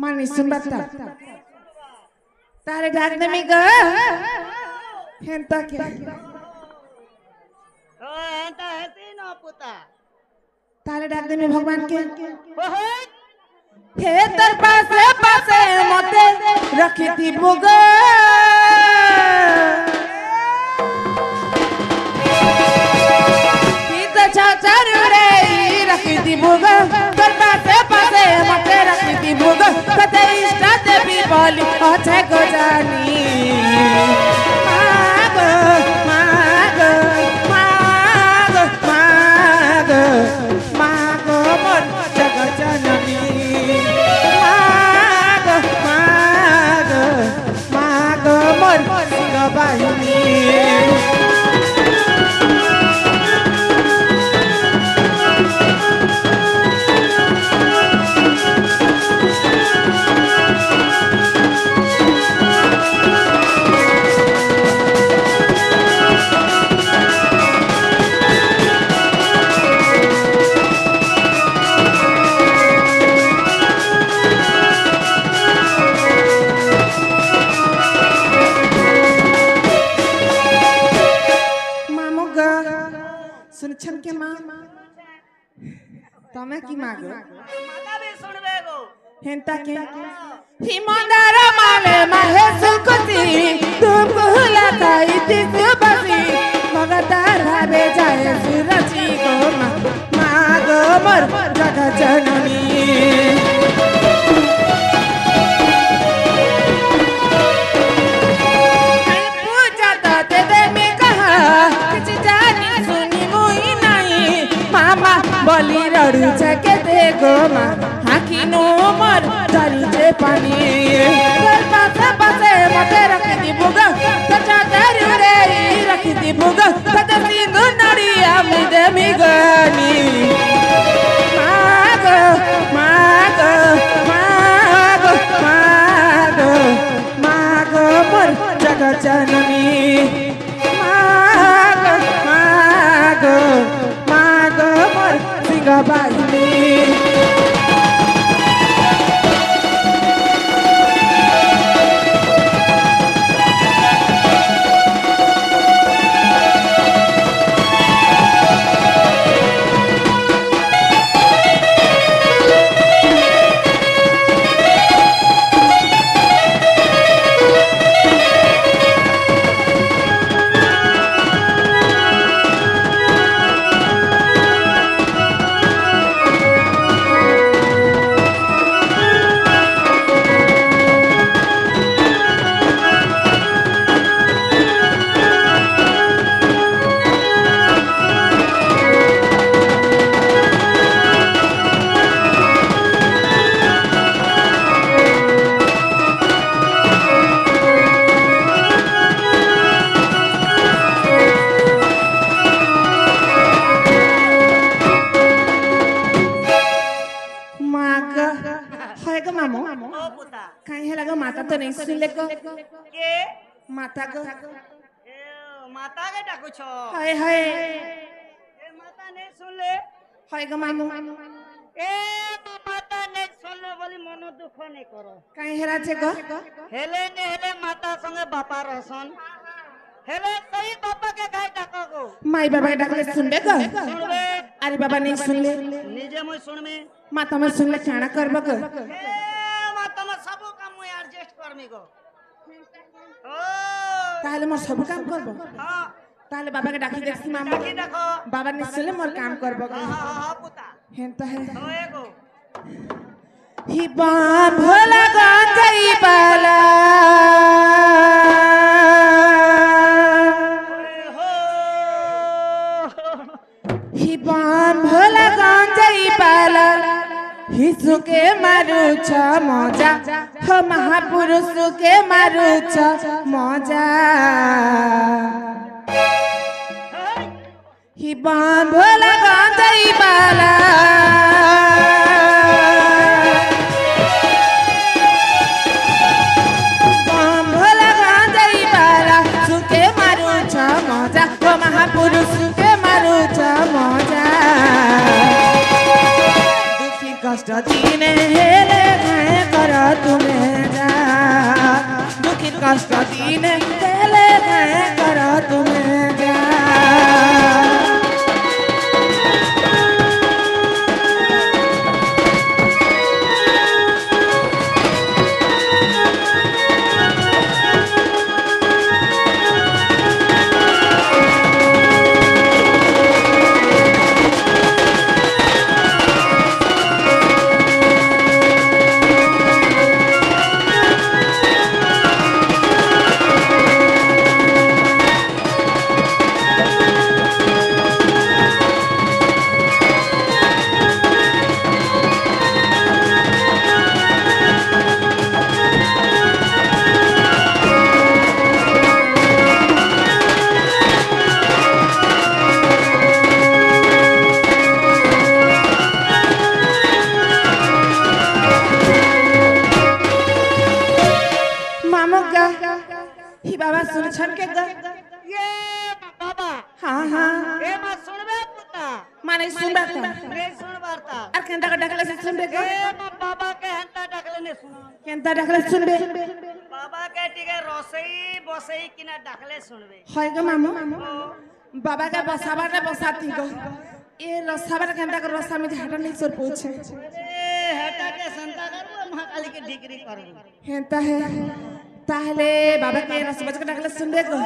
मानी सुन बता तारे डाक दे मिगा हेंता क्या ओ हेंता हेती न पुता तारे डाक दे में भगवान के हे तर पासे पासे मते रखी थी बुगा पीता चाचार रे रखी थी बुगा तर पासे पासे मते रखी थी बुगा कते इष्टा देवी बोली अच्छे को जानी मागो मागो मागो मागो मागो मोर जगत जननी बाहिनी तमे की मागो माता भी सुनबे गो हेंता के हिमंदारा माले माहे सुकुती तुम कुहला ताई तिस बसी मगतार भावे जाए सुरची गो मागो मोर जगत जननी पूजा ते दे में कहा किसी जानी सुनी मुई नहीं मामा बोली रड़ू के देखो माँ हाकी नो मर धरू जे पानी घर पासे पासे मते रखी दी बुगा सचा धरू रे रखी दी बुगा सचा सिंधु नड़िया मुझे मिगनी मागो मागो मागो मागो मागो मोर जगत जननी मागो मागो मागो मोर सिंगा बाहिनी तो नहीं सुन ले को के माता को माता के डाकू छो हाय हाय ए माता नहीं सुन ले हाय ग मामू ए माता नहीं सुन ले बोली मनो दुख नहीं करो काई हेरा छे को हेले ने हेले माता संगे बापा रहसन हेले सही बापा के गाय डाको को माई बाबा के डाकले सुनबे को सुनबे अरे बाबा नहीं सुन ले निजे मैं सुन में माता में सुन ले काना करबो को माता में सब काम मैं एडजस्ट करमी को ओ ताले मोर सब काम करबो हां ताले बाबा के डाकी देखसी मामा डाकी देखो बाबा ने सुन ले मोर काम करबो को हां पुता हेंता है होए गो ही बाम भोला गांजई पाला ही बाम भोला गांजई पाला हिसु के मारू छ मजा हो महापुरुष के मारू छ मजा ही बाम भोला गांजई पाला महापुरुष के मारू छ मजा दुखी कष्ट दीने हेले भय कर गा ही बाबा सुन छन के गा ये बाबा हाँ हाँ ए मा सुनबे पुता माने सुन बात नहीं सुन बारता और केंता का डकले से सुन बे गा ए मा बाबा के हंता डकले ने सुना केंता डकले सुन बे बाबा के टिके रोसई बसई किना डकले सुनबे होय गा मामू बाबा का बसाबा ने बसाती गो ये रसाबा केंता का रसा में झाटा नहीं सोर पूछे ए हटा के संता करू महाकाली की डिग्री करू हेंता है ताहले बाबा के रसबज के डकले सुन बे गो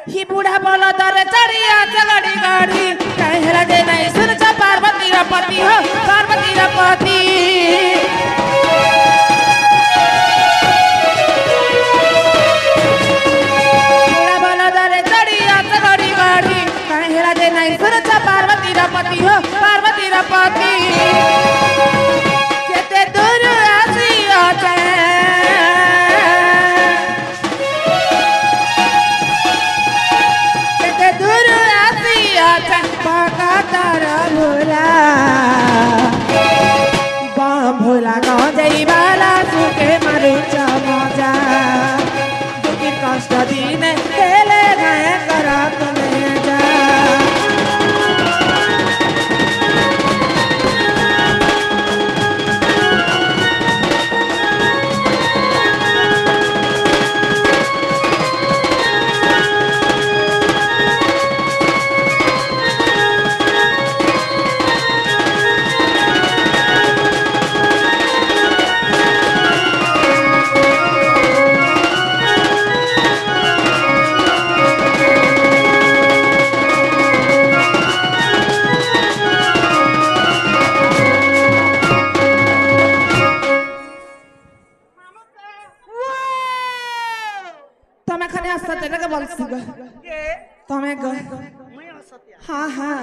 ही बूढ़ा बोला दरे चढ़िया चगड़ी गाड़ी कहे लगे नहीं सुन चा पार्वती रा पति हो पार्वती रा पति बूढ़ा बोला दरे चढ़िया चगड़ी गाड़ी कहे लगे नहीं सुन चा पार्वती रा पति हो पार्वती रा पति केते दूर आसिया भोला गाँव जाई बाला सुके मारू चमचा दुखी कष्ट दिन खेले गए करा तुम्हें जा तमें ग हाँ हाँ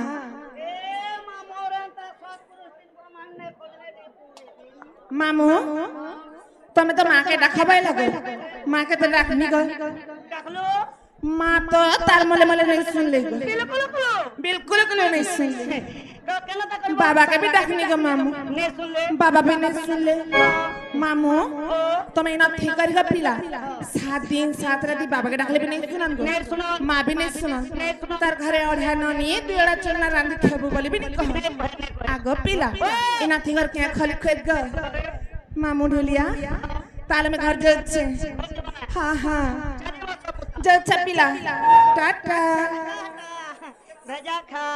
मामू तमें तो माँ के डखबाई लगो माँ के तो रखनी गो माँ तो तार मले मले नहीं सुन ले बिल्कुल नहीं सुन ले बाबा के भी डखनी गो मामू बाबा भी नहीं सुन ले मामू तुम्हें ना ठीक करेगा पिला 7 दिन 7 रात बाबा के डखले भी नहीं सुनन गो माँ भी नहीं सुनन तार घरे ओढ़ा ननी दुड़ा चलना रांधी खेबू बोली भी नहीं कहो आगो पिला इना ठीक करके खली खेत गो मामू ढोलिया ताले में घर जचे हाँ हाँ जचे पिला टाटा भेजा खा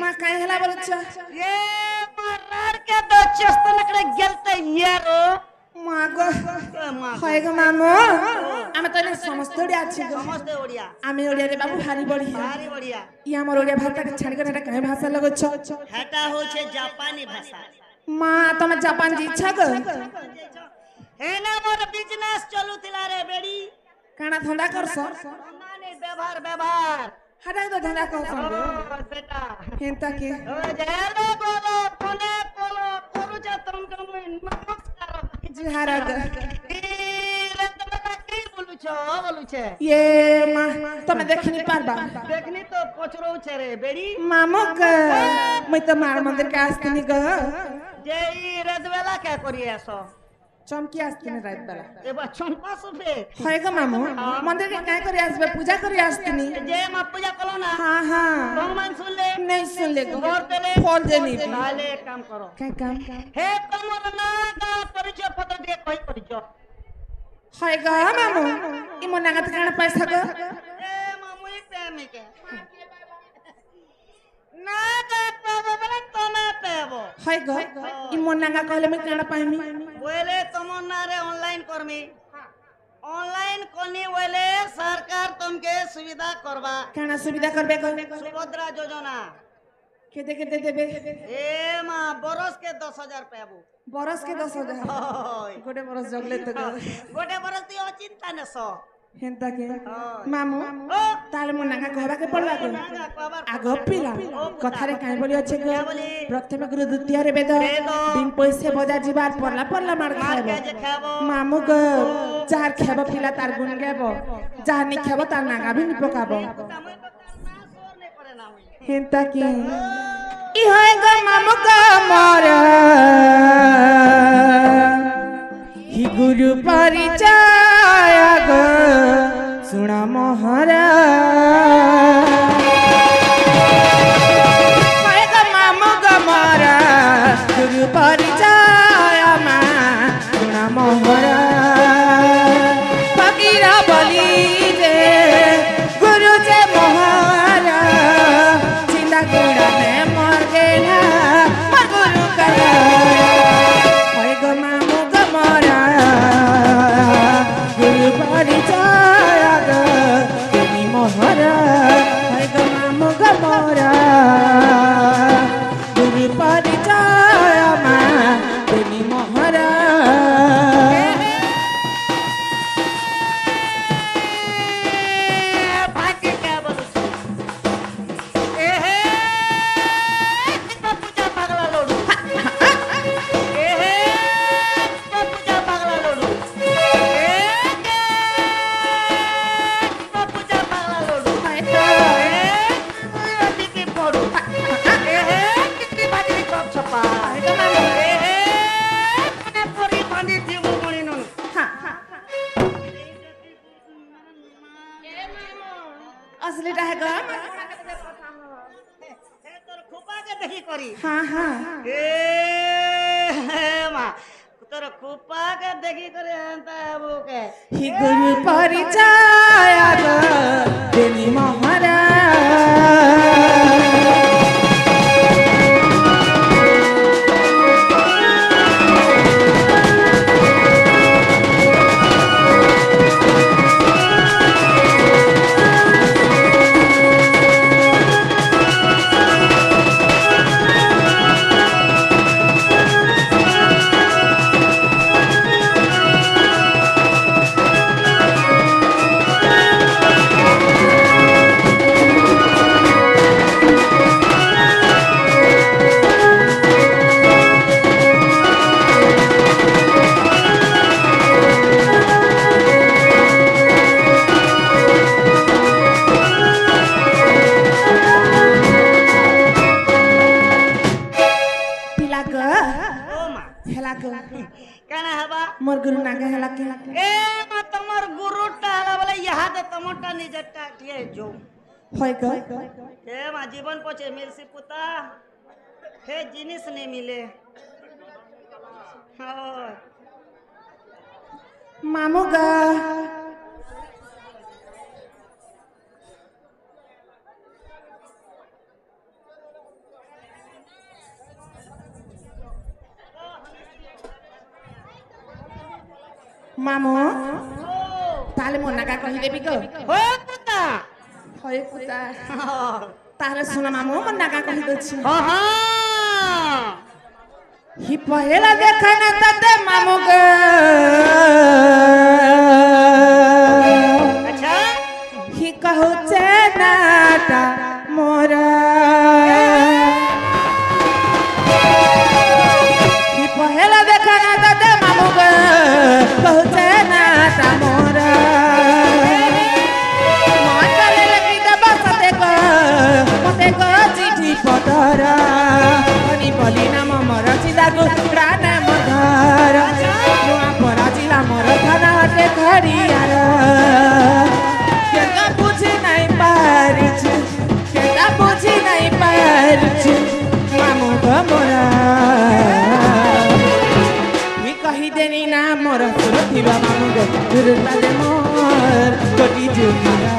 माँ कहीं हला बोल ये मरर के दो चस्त नकरे गेलते यारो माँ गो होय गो मामू आमे तो समस्त ओडिया अछि गो समस्त ओडिया आमे ओडिया रे बाबू भारी बढ़िया ई हमर ओडिया भाषा के छाड़ के हटा कहे भाषा लगो छ हटा हो छे जापानी भाषा माँ तमे जापान जी छ गो हे ना मोर बिजनेस चलु थिला रे बेड़ी काना धंधा करसो नानी व्यवहार हटा तो धंधा करसो बेटा हेंता के ओ जेलो बोलो कोने कोलो कोरु जे तुम नमस्कार जी हारा ग बोलू छे ये माँ तमे देखनी पारबा देखनी तो पछरो छे रे बेड़ी मामू ग मैं तो मार मंदिर के आस्तिनी ग जे ई रदवेला क्या करी ऐसो चमकी आस्तिनी रात बेला एबा चंपा सुबे होय ग मामू मंदिर के काय करी आसबे पूजा करी आस्तिनी जे मा पूजा करो ना हाँ हाँ भगवान सुन ले नहीं सुन ले गो गौर देले फल देनी नाले एक काम करो क्या काम हे तमर ना का परिचय पत्र दे कोई परिचय होय ग मामू ई मोना का काना पैसा ग ए मामू एक प्रेमी के ना का पाबो बले तमे पेबो होय ग ई मोना का कहले मैं काना पाइमी बोले तमन ना रे ऑनलाइन करमी ऑनलाइन कोनी बोले सरकार तुमके सुविधा करबा काना सुविधा करबे ग सुभद्रा योजना केते केते देबे ए मां बरस के 10,000 पेबो बरस के 10,000 गोटे बरस जगले तो गोटे बरस ती चिंता न सो हेंता के मामू ताले मोना का कहबा के पड़बा को आगो पिला कथारे काई बोली अछि गो प्रथम गुरु द्वितीय रे वेद दिन पैसे बजा जीवार परला मार खाबो मामू गो जार खाबो पिला तार गुण गेबो जार नि खाबो तार नागा भी नि पकाबो हेंता के ई होय गो मामू गो मोर परिचय गो सुन मोहरा मामु गमरा गुरु परिचय मा सुन मोहरा फकीर बलि जे गुरु जे मोहरा चिंता गुड़ा ने मर गेला मर गुरु करा मामु गमरा गुरु परिचय गो सुनी मोहरा मामु गमरा गुरु परिचय मा सुनी मोहरा असली रहेगा तोर खुपा के देखी करी हाँ हाँ माँ तोर खुपा के देखी करे एंता वो के ही गुरु परिचय गो सुनी मोहरा कहना हबा मोर गुरु नागे हला के ए मा तमर गुरु टाला बोले यहाँ दे तमोटा निजटा ठिए जो होय ग हे मा जीवन पछे मिलसी पुता हे जिनिस ने मिले हो मामू गा मामू ताले मोर नागा कहि देबी गो हो पुता होय पुता तारे सुन मामू मोर नागा कहि दछि हो हो ही पहेला देखना तते मामू ग अच्छा ही कहू नाटा मोरा ही पहेला देखना तते मामू ग कहू नाटा मोरा मातले लगी दब मते को चिठी पतरा अनि बलि नाम मर चिदागु प्राण मधर नुआ परा जिला मोर थाना हटे खरियार केता बुझी नै पारिछु केता बुझी नै पारिछु मामु ग मोरा मी कहि देनी ना मोर सुरथिबा मामु ग दुर्ता दे मोर कोटी जुमारा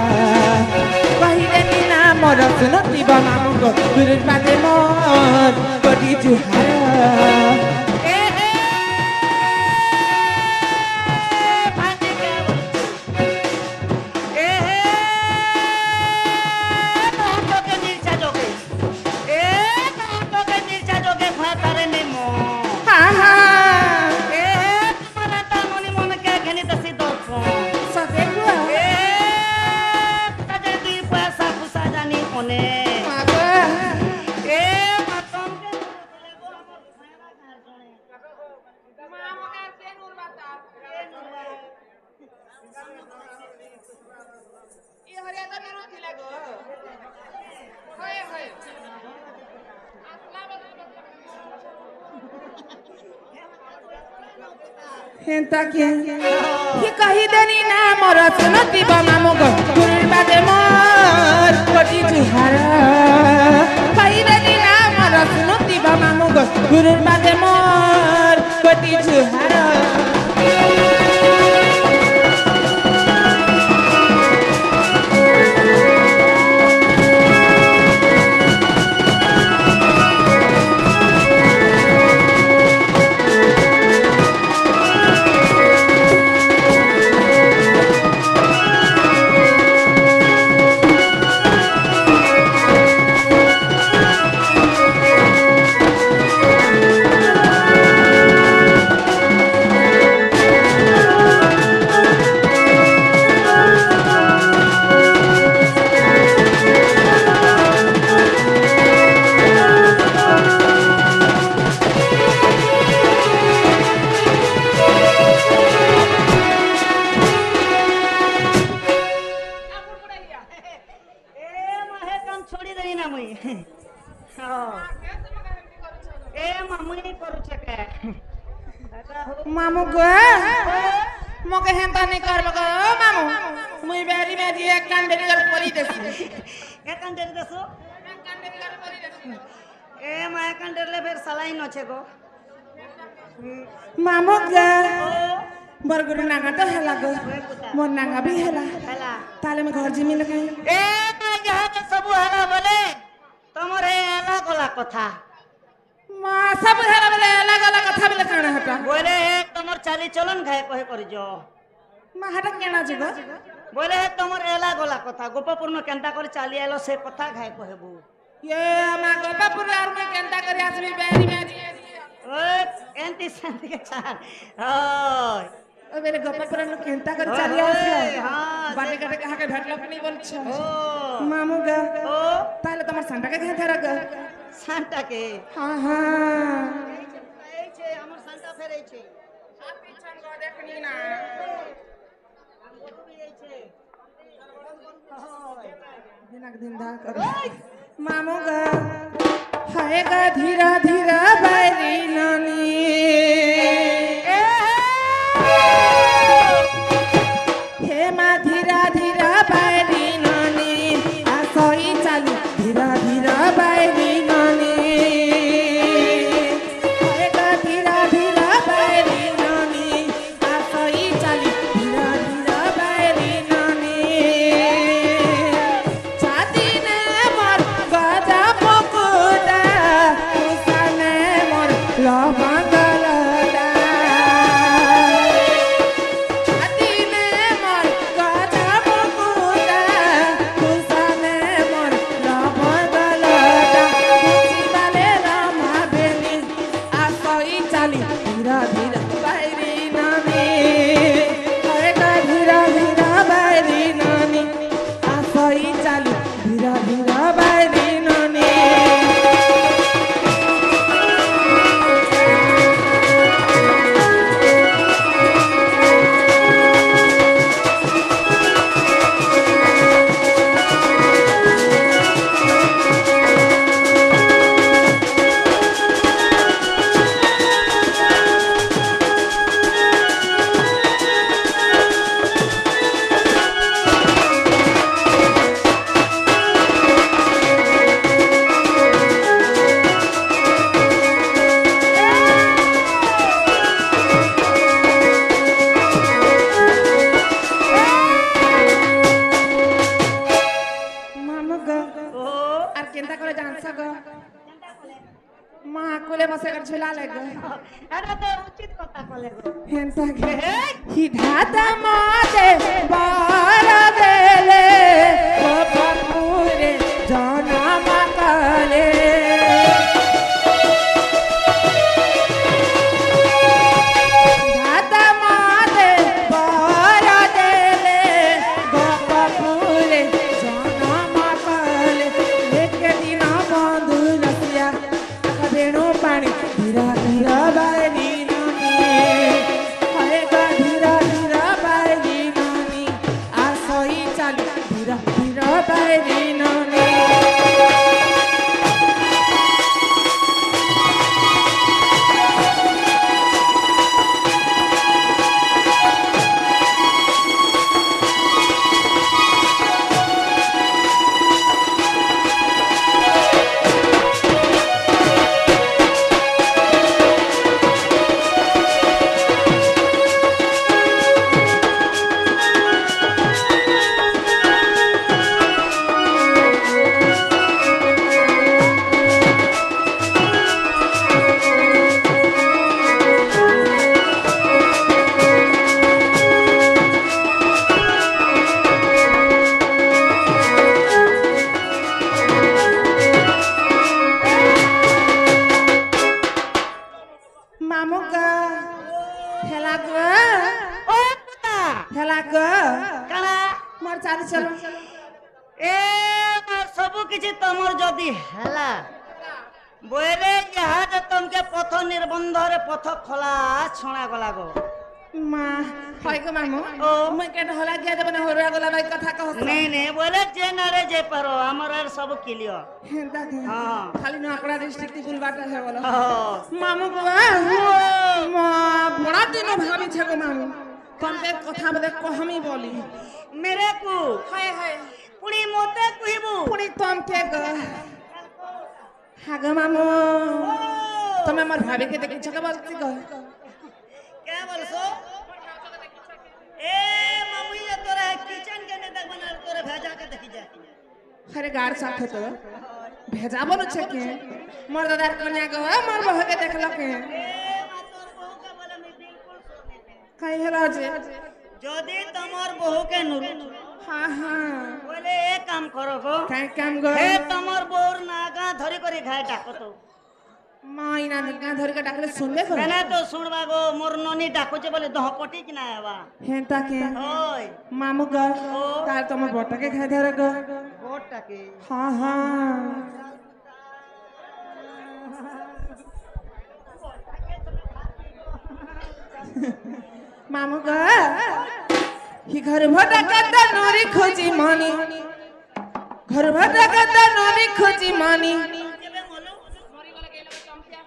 कहि देनी ना मोर सुरथिबा मामु ग दुर्ता दे मोर कोटी जुहारा हेंता के ही कही देनी ना मोर सुनती बा मामू गो गुरुर बादे मोर कोटी जुहार कही देनी ना मोर सुनती बा मामू गो गुरुर बादे मोर कोटी जुहार छोड़ी देनी ना मुई ए मामू नहीं करू छके मामू गो मके हेंता नहीं करब गो मामू मुई बेरी में दिए कान बेरी कर परी देसी ए कंडेर दसो ए माय कंडेर ले फिर सलाई न छे गो मामू गो मोर गुरु नागा तो हेला गो मोर नागा भी हेला हेला ताले में घर जिमी लगाई ए यहाँ सब हेला बोले तमरे हेला गला कथा मा सब हेला बोले अलग अलग कथा बोले काना हटा बोले हे तमर चाली चलन घाय कहे कर जो मा हटा केना जे गो बोले हे तमर हेला गला कथा गोपापुर में केंता कर चाली आलो से कथा घाय कहबू ये मा गोपापुर और में केंता करे आसमी बेरी में ओए एंटी संती के चाल ओय ओ मेरे गोपापुर में केंता करे चाली आसो हां बाटे काटे कहा के भेटलो नहीं बोल छ ओ मामू गो ओ ताले तमर संडा के घे धर गो सांता के हां हां ए छे हमर सांता फेरै छे आ पीछन गो देखनी ना हमरो भी ए छे दिनक दिन दा कर मामू गा हाय गा धीरा धीरा बैरी नानी हे मा धीरा धीरा बैरी नानी आ सोई चालू धीरा धीरा बैरी नानी हाय गा धीरा धीरा बैरी नानी आ सोई चालू धीरा धीरा बैरी नानी छाती ने मोर गजा पकुड़ा तुसने मोर लमा गलदा छाती ने मोर गजा पकुड़ा तुसने मोर लमा गलदा खुशी बाले रामा बेनी आ सोई चाली धीरा धीरा बैरी नानी हाय गा धीरा धीरा बैरी नानी आ सोई चाली धीरा धीरा बैरी नानी मामू गो ओ আর কেনতা করে জানছ গো মা কোলে বসে করে ঝুলা লাগো अरे तो उचित कथा कले गो হেনতা গে হিধাতা মাতে বার দেলে গোপপুরে জনম কলে হিধাতা মাতে বার দেলে গোপপুরে জনম কলে এক দিন বন্ধু রসিয়া বেণু পানি ধীরা ধীরা বাইনি নানি হায় গা ধীরা ধীরা বাইনি নানি मामू का हेला को ओ पुता हेला को काना मोर चाली चलो ए मोर सबु किछि तमर जदी हला बोले जहाज तुमके पथ निर्बंध रे पथ खोला छणा गला गो माँ हाय को मामू ओ मैं के ढोला गया जब ना होरा गला भाई कथा कहो नहीं बोले जे नारे जे पारो हमर सब क्लियर हेंता के हां खाली नकड़ा डिस्ट्रिक्ट की बाटा है बोलो हां मामू को माँ बड़ा दिन भाभी छे को मामू कम के कथा बदे को हम ही बोली मेरे को हाय हाय पुड़ी मोते कुहिबू पुड़ी तुम के गो हागो मामू तुम्हें मोर भाभी के देखि छका बोलती गो क्या बोलसो ए मम्मी ये तोरा किचन के ने देख बना तोरे भेजा के देखि जा अरे गाड़ साथ तो भेजा बोलो छे के मोर दादा कन्या गो मोर बहू के देखल के ए तोर बहू के बोले मैं बिल्कुल सुने काई हला जे जदी तमर बहू के नुरु हां हां बोले एक काम करो गो काई काम गो हे तमर बोर नागा धरी करी खाए डाको तो माई ना निका धर के डाकले सुनबे को मैंने तो सुनबा गो मोर ननी डाको जे बोले दहपटी कि ना आवा हेंता के ओय मामू गो तार तो मोर बोटा के खाए धर गो बोटा के हां हां मामू गो ही घर भटा के नोरी खोजी मानी घर भटा के नोरी खोजी मानी केबे मोलो मोरी गले गेलो चमकिया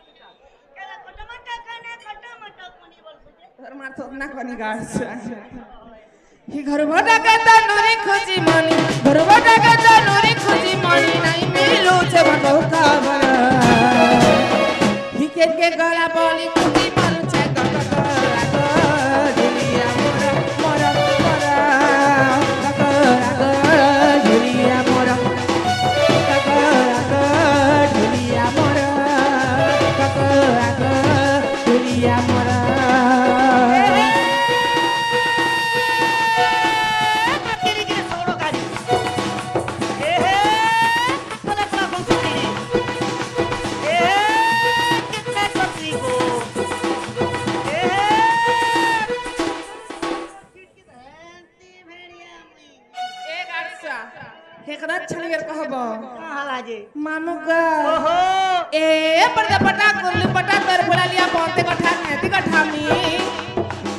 केला खटमटा खाने खटमटा कोनी बोलछे घर मार तो ना कोनी गाछ ही घर भटा के नोरी खोजी मानी घर भटा के नोरी खोजी मानी नहीं मिलो छे भटो का बरा ही के गला बोली खोजी मानु छे मामू का ओहो ए पर्दा पटा कुल्ली पटा तर फुला लिया पौंते कठा नेती कठामी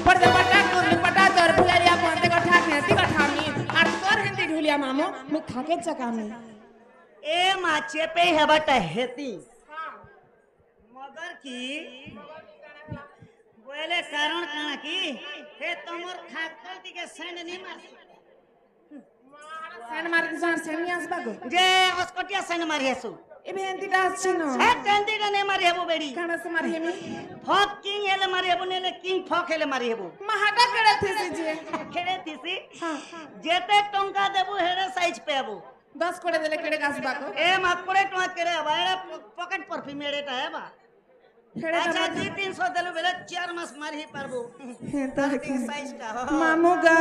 पर्दा पटा कुल्ली पटा तर फुला लिया पौंते कठा नेती कठामी और तोर हिंदी ढुलिया मामू मैं खाके चकामी ए माचे पे हेबटा हेती मगर की बोले कारण काना की हे तमर खाकल टिके सेंड नहीं मार सेंड मार के जान सेंड यास बागो जे अस्कटिया सेंड मारी हेसु ए भेंती डास छिनो हे टेंती ने मारी हेबो बेडी काना से मारी हेमी फक किंग हेले मारी हेबो ने किंग फक हेले मारी हेबो महाटा केड़े थेसी जे खेड़े थीसी हां जेते टंका देबो हेरे साइज पे हेबो 10 कोड़े देले केड़े गास बागो ए मा कोड़े टवा केड़े बा एड़ा पॉकेट परफ्यूम एड़ेटा है बा केड़े अच्छा 2-300 देलो बेले 4 मास मारी ही पारबो हेंता के साइज का मामू गा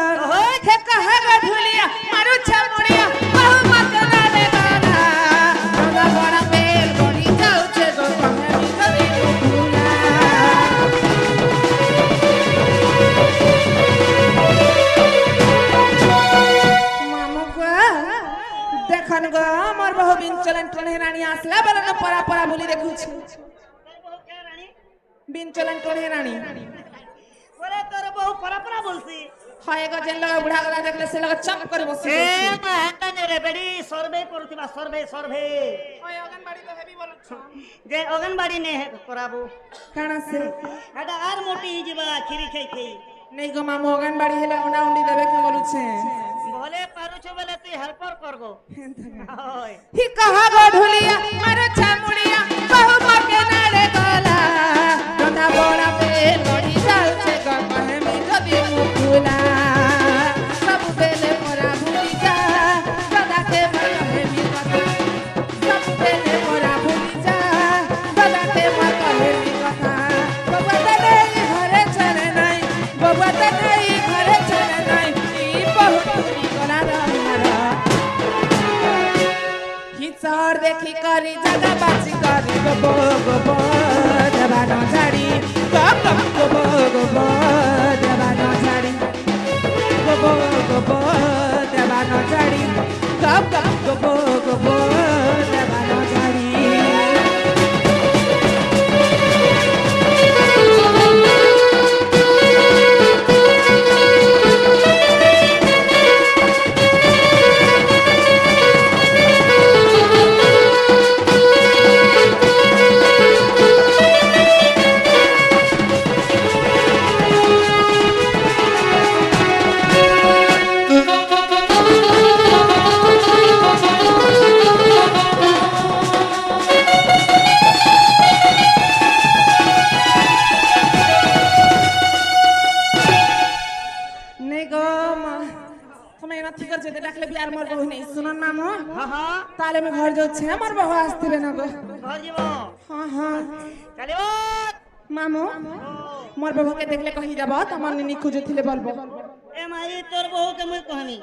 हे कहे गा ढुलिया मारू छे मोड़िया बहु मत ना रे गाना हमरा बड़ा बेल बड़ी जाऊ छे गो कहे मी कदी भूला मामू गा देखन गा हमर बहु बिन चलन टने रानी आसला बरन परा परा भूली देखु छी बिन चलन टने रानी बोले तोर बहु परपरा बोलसी हाय गो जेन लगा बुढ़ा गला देखले से लगा चप कर बसी ए महंगा ने रे बेडी सर्वे करथिबा सर्वे हाय अगनबाड़ी तो हेवी बोलु छ जे अगनबाड़ी ने है कराबो काना से एटा आर मोटी हिजबा खिरी खई खई नहीं गो मामू अगनबाड़ी हेला उंडा उंडी देबे के बोलु छे भले पारू छ बेले तू हेल्पर करगो ओय ही कहा गो ढुलिया मारो छामुड़िया बहु मके ना रे गला तथा बड़ा पे लड़ी जाऊ छे गो कहे मी जदी मुकुला सब बेले मोरा भूली जा सदा के मन कहे मी कथा सब बेले मोरा भूली जा सदा के मन कहे मी कथा बाबा तने घरे चले नहीं बाबा तने घरे चले नहीं ई बहुत निकला रहा ही चार देखी करी जगह बाची करी गो गो गो दबाना ঠিক আছে ডাকলে বিয়ার মোর বউ নেই শুনুন মামু হ্যাঁ হ্যাঁ তাহলে আমি ঘর যাচ্ছি আমার বউ আসতেবে না গো ঘর যাব হ্যাঁ হ্যাঁ চালিব মামু মোর বউকে দেখলে কহি যাব তোমার নিনি খুঁজেছিলে বলবো এ মাই তোর বহুকে মুই কহনি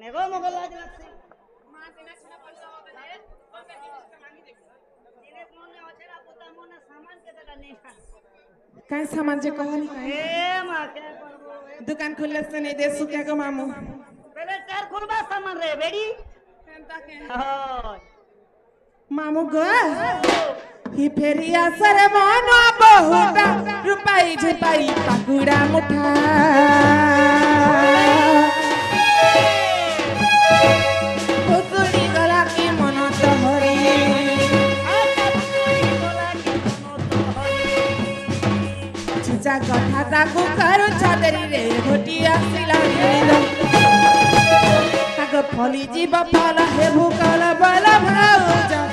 নেগো মগল লাজ লাগছে জিনিস মনে অছেরা পুতা মনে সামান কে টাকা নেই কাই সামান যে কহনি এ মা কে করবো दुकान खुलले से नहीं दे सुके गो मामू पहले चार खुलबा सामान रे बेड़ी मामू गो ही फेरिया सर मनो बहुता रुपाई झपाई पाकुड़ा मुठा फुसुड़ी गला की मनो तो हरी छिचा कथा ताकू करू छादरी रे घोटिया सिलानी ताको फली जीव फल हे भूकल बल भाऊ